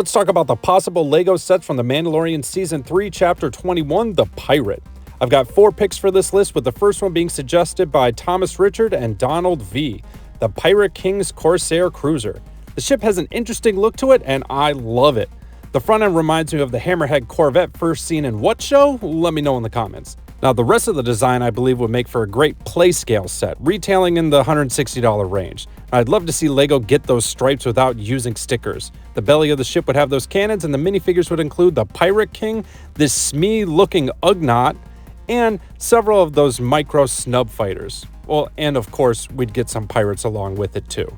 Let's talk about the possible LEGO sets from the Mandalorian Season 3, Chapter 21, The Pirate. I've got 4 picks for this list, with the first one being suggested by Thomas Richard and Donald V. The Pirate King's Corsair Cruiser. The ship has an interesting look to it, and I love it. The front end reminds me of the Hammerhead Corvette first seen in what show? Let me know in the comments. Now, the rest of the design I believe would make for a great playscale set, retailing in the $160 range. I'd love to see LEGO get those stripes without using stickers. The belly of the ship would have those cannons, and the minifigures would include the Pirate King, this Smee looking ugnaught, and several of those micro snub fighters. Well, and of course, we'd get some pirates along with it too.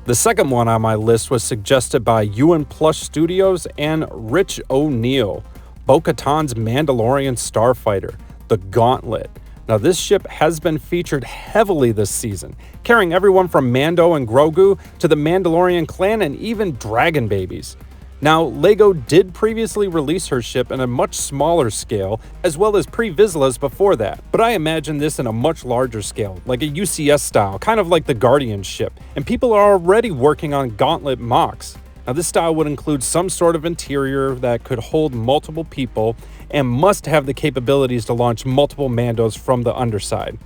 The second one on my list was suggested by Euan Plush Studios and Rich O'Neill, Bo-Katan's Mandalorian Starfighter, the Gauntlet. Now, this ship has been featured heavily this season, carrying everyone from Mando and Grogu to the Mandalorian clan and even dragon babies. Now, LEGO did previously release her ship in a much smaller scale, as well as pre-Vizslas before that, but I imagine this in a much larger scale, like a UCS style, kind of like the Guardian ship, and people are already working on Gauntlet mocks. Now, this style would include some sort of interior that could hold multiple people and must have the capabilities to launch multiple Mandos from the underside.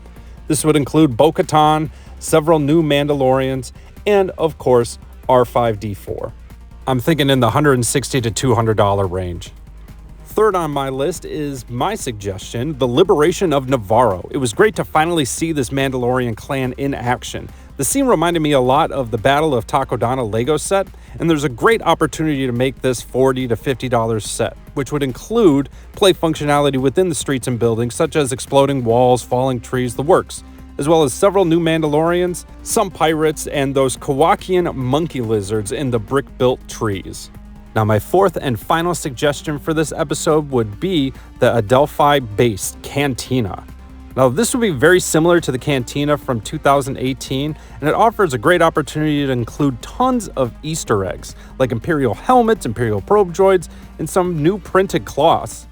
This would include Bo-Katan, several new Mandalorians, and of course, R5-D4. I'm thinking in the $160 to $200 range. Third on my list is my suggestion, the Liberation of Navarro. It was great to finally see this Mandalorian clan in action. The scene reminded me a lot of the Battle of Takodana LEGO set, and there's a great opportunity to make this $40 to $50 set, which would include play functionality within the streets and buildings, such as exploding walls, falling trees, the works, as well as several new Mandalorians, some pirates, and those Kowakian monkey lizards in the brick-built trees. Now, my fourth and final suggestion for this episode would be the Adelphi-based Cantina. Now, this would be very similar to the Cantina from 2018, and it offers a great opportunity to include tons of Easter eggs, like Imperial helmets, Imperial probe droids, and some new printed cloths.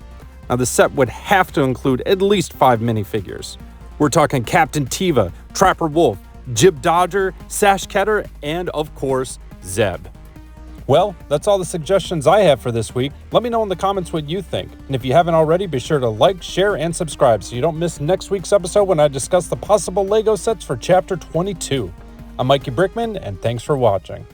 Now, the set would have to include at least 5 minifigures. We're talking Captain Teva, Trapper Wolf, Jib Dodger, Sash Ketter, and of course, Zeb. Well, that's all the suggestions I have for this week. Let me know in the comments what you think. And if you haven't already, be sure to like, share, and subscribe so you don't miss next week's episode when I discuss the possible LEGO sets for Chapter 22. I'm Mikey Brickman, and thanks for watching.